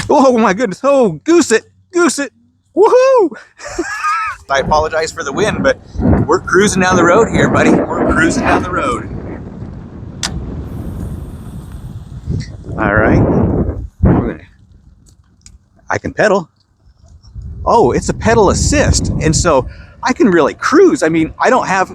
Oh my goodness. Oh, goose it. Goose it. Woohoo! I apologize for the wind, but we're cruising down the road here, buddy. We're cruising down the road. All right. I can pedal. Oh, it's a pedal assist. And so I can really cruise. I mean, I don't have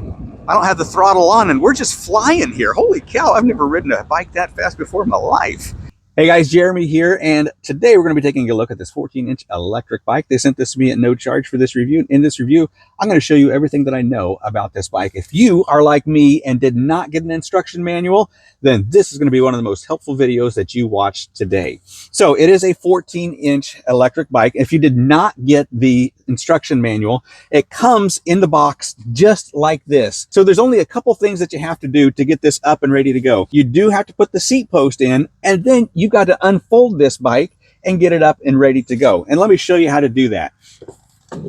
the throttle on and we're just flying here. Holy cow, I've never ridden a bike that fast before in my life. Hey guys, Jeremy here, and today we're going to be taking a look at this 14-inch electric bike. They sent this to me at no charge for this review. In this review, I'm going to show you everything that I know about this bike. If you are like me and did not get an instruction manual, then this is going to be one of the most helpful videos that you watch today. So it is a 14-inch electric bike. If you did not get the instruction manual, it comes in the box just like this. So there's only a couple things that you have to do to get this up and ready to go. You do have to put the seat post in, and then you've got to unfold this bike and get it up and ready to go. And let me show you how to do that.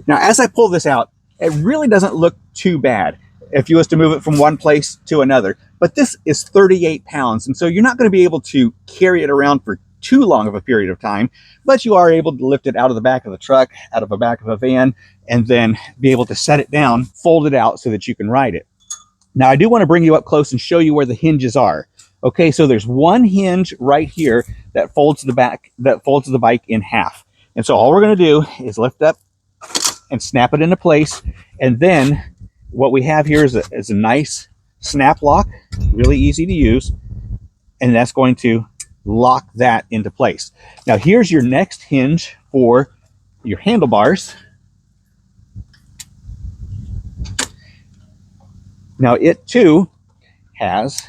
Now, as I pull this out, it really doesn't look too bad if you was to move it from one place to another. But this is 38 pounds, and so you're not going to be able to carry it around for too long of a period of time, but you are able to lift it out of the back of the truck, out of the back of a van, and then be able to set it down, fold it out so that you can ride it. Now, I do want to bring you up close and show you where the hinges are. Okay, so there's one hinge right here that folds the bike in half. And so all we're going to do is lift up and snap it into place. And then what we have here is a nice snap lock, really easy to use. And that's going to lock that into place. Now here's your next hinge for your handlebars. Now it too has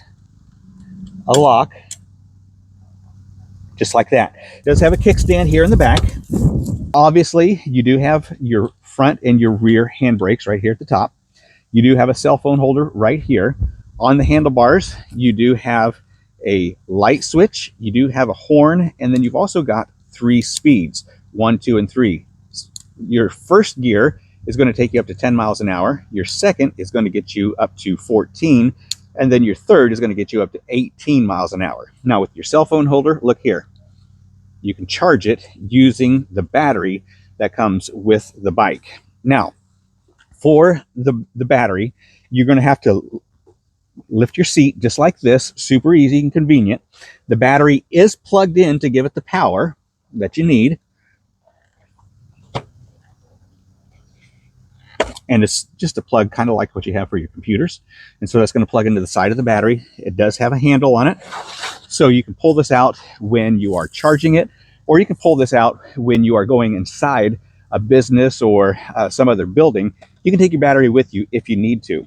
a lock just like that. It does have a kickstand here in the back. Obviously, you do have your front and your rear handbrakes right here at the top. You do have a cell phone holder right here. On the handlebars, you do have a light switch, you do have a horn, and then you've also got 3 speeds, 1, 2, and 3. Your first gear is going to take you up to 10 miles an hour. Your second is going to get you up to 14. And then your third is going to get you up to 18 miles an hour. Now with your cell phone holder, look here. You can charge it using the battery that comes with the bike. Now, for the battery, you're going to have to lift your seat just like this, super easy and convenient. The battery is plugged in to give it the power that you need. And it's just a plug kind of like what you have for your computers. And so that's going to plug into the side of the battery. It does have a handle on it. So you can pull this out when you are charging it, or you can pull this out when you are going inside a business or some other building. You can take your battery with you if you need to.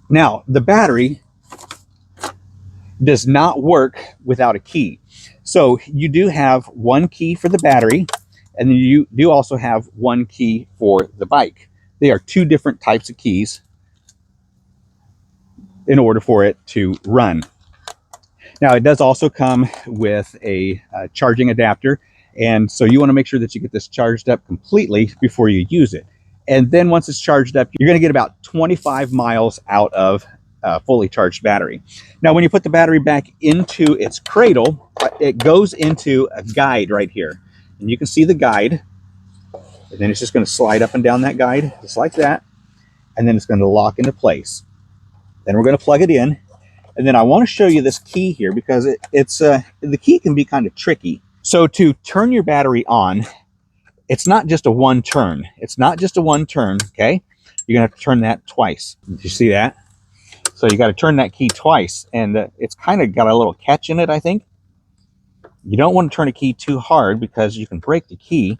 Now, the battery does not work without a key. So you do have one key for the battery, and then you do also have one key for the bike. They are 2 different types of keys in order for it to run. Now, it does also come with a charging adapter, and so you want to make sure that you get this charged up completely before you use it. And then once it's charged up, you're going to get about 25 miles out of a fully charged battery. Now, when you put the battery back into its cradle, it goes into a guide right here. And you can see the guide. And then it's just going to slide up and down that guide, just like that. And then it's going to lock into place. Then we're going to plug it in. And then I want to show you this key here because the key can be kind of tricky. So to turn your battery on, it's not just a one turn. It's not just a one turn, okay? You're going to have to turn that twice. Did you see that? So you got to turn that key twice. And it's kind of got a little catch in it, I think. You don't want to turn a key too hard because you can break the key.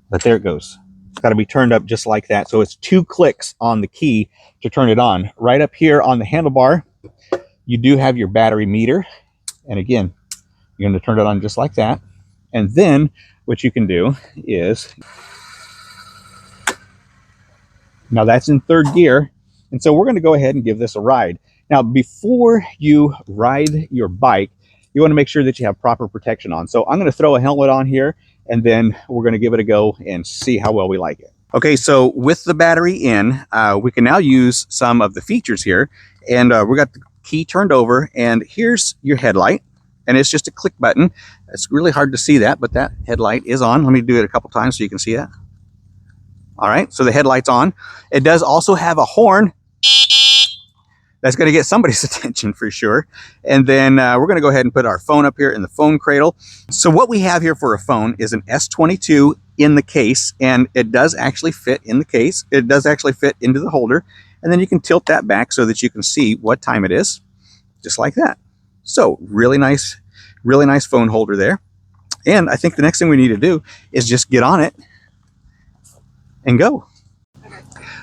But there it goes. It's got to be turned up just like that. So it's 2 clicks on the key to turn it on. Right up here on the handlebar, you do have your battery meter. And again, you're going to turn it on just like that. And then what you can do is, now that's in 3rd gear. And so we're going to go ahead and give this a ride. Now, before you ride your bike, you want to make sure that you have proper protection on. So I'm going to throw a helmet on here, and then we're going to give it a go and see how well we like it. Okay, so with the battery in, we can now use some of the features here. And we got the key turned over, and here's your headlight. and it's just a click button. It's really hard to see that, but that headlight is on. Let me do it a couple times so you can see that. All right, so the headlight's on. It does also have a horn. That's going to get somebody's attention for sure. And then we're going to go ahead and put our phone up here in the phone cradle. So what we have here for a phone is an S22 in the case, and it does actually fit in the case. It does actually fit into the holder. And then you can tilt that back so that you can see what time it is, just like that. So really nice phone holder there. And I think the next thing we need to do is just get on it and go.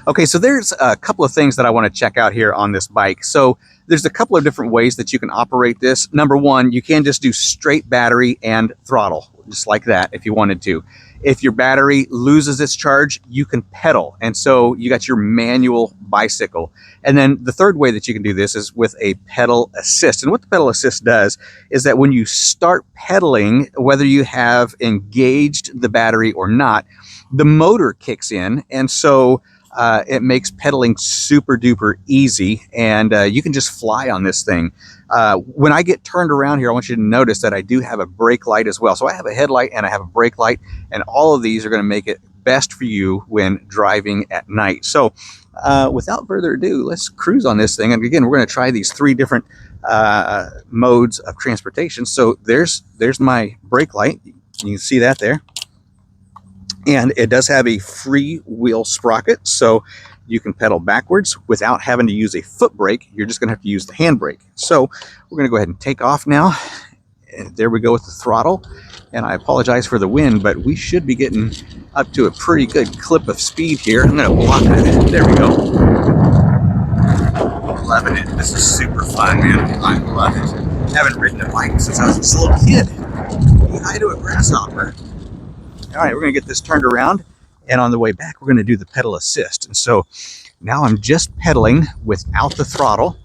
Okay, so there's a couple of things that I want to check out here on this bike. So there's a couple of different ways that you can operate this. Number one, you can just do straight battery and throttle, just like that if you wanted to. If your battery loses its charge, you can pedal. And so you got your manual bicycle. And then the third way that you can do this is with a pedal assist. And what the pedal assist does is that when you start pedaling, whether you have engaged the battery or not, the motor kicks in. And so it makes pedaling super duper easy, and you can just fly on this thing. When I get turned around here, I want you to notice that I do have a brake light as well. So I have a headlight and I have a brake light, and all of these are going to make it best for you when driving at night. So without further ado, let's cruise on this thing. And again, we're going to try these 3 different modes of transportation. So there's my brake light. You can see that there. And it does have a free wheel sprocket, so you can pedal backwards without having to use a foot brake. You're just going to have to use the handbrake. So we're going to go ahead and take off now. And there we go with the throttle. And I apologize for the wind, but we should be getting up to a pretty good clip of speed here. I'm going to block it. There we go. Loving it. This is super fun, man. I love it. Haven't ridden a bike since I was just a little kid. Hi to a grasshopper. All right, we're going to get this turned around, and on the way back, we're going to do the pedal assist. And so now I'm just pedaling without the throttle.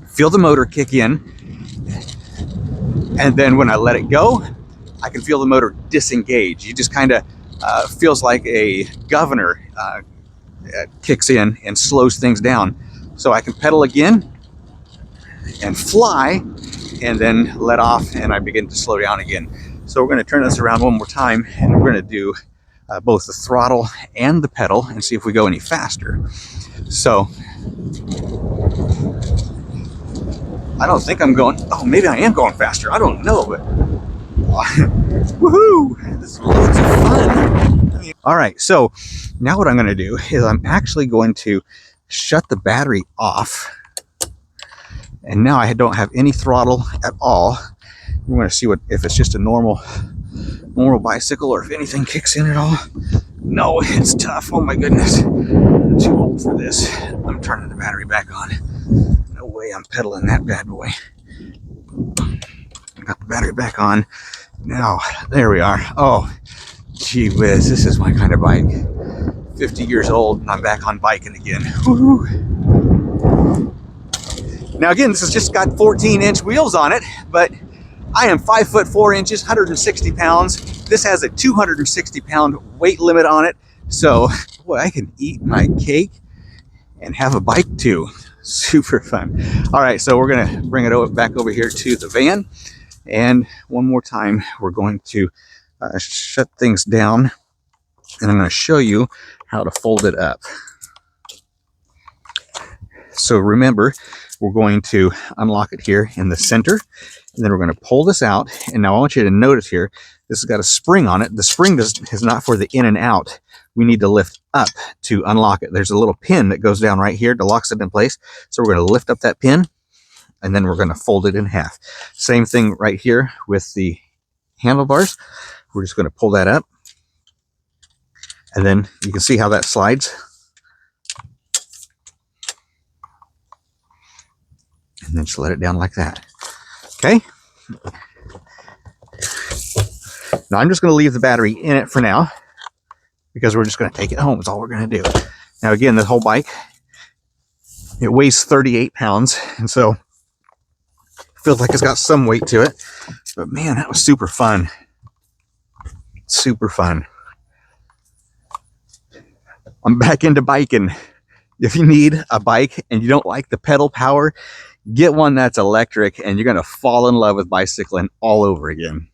Feel the motor kick in, and then when I let it go, I can feel the motor disengage. You just kind of feels like a governor kicks in and slows things down. So I can pedal again and fly, and then let off, and I begin to slow down again. So we're going to turn this around one more time, and we're going to do both the throttle and the pedal and see if we go any faster. So I don't think I'm going, oh, maybe I am going faster. I don't know, but woohoo! This is loads of fun. All right, so now what I'm going to do is I'm actually going to shut the battery off. And now I don't have any throttle at all. We're going to see if it's just a normal bicycle or if anything kicks in at all. No, it's tough. Oh my goodness. I'm too old for this. I'm turning the battery back on. No way I'm pedaling that bad boy. Got the battery back on. Now, there we are. Oh, gee whiz. This is my kind of bike. 50 years old and I'm back on biking again. Woo-hoo. Now again, this has just got 14-inch wheels on it, but I am 5 foot 4 inches, 160 pounds. This has a 260-pound weight limit on it. So, boy, I can eat my cake and have a bike too. Super fun. All right, so we're gonna bring it back over here to the van. And one more time, we're going to shut things down. And I'm gonna show you how to fold it up. So remember, we're going to unlock it here in the center, and then we're going to pull this out. And now I want you to notice here, this has got a spring on it. The spring is not for the in and out. We need to lift up to unlock it. There's a little pin that goes down right here that locks it in place. So we're going to lift up that pin, and then we're going to fold it in half. Same thing right here with the handlebars. We're just going to pull that up, and then you can see how that slides. And then just let it down like that. Okay. Now I'm just going to leave the battery in it for now, because we're just going to take it home. That's all we're going to do. Now again, the whole bike, it weighs 38 pounds. And so it feels like it's got some weight to it. But man, that was super fun. Super fun. I'm back into biking. If you need a bike and you don't like the pedal power, Get one that's electric, and you're going to fall in love with bicycling all over again.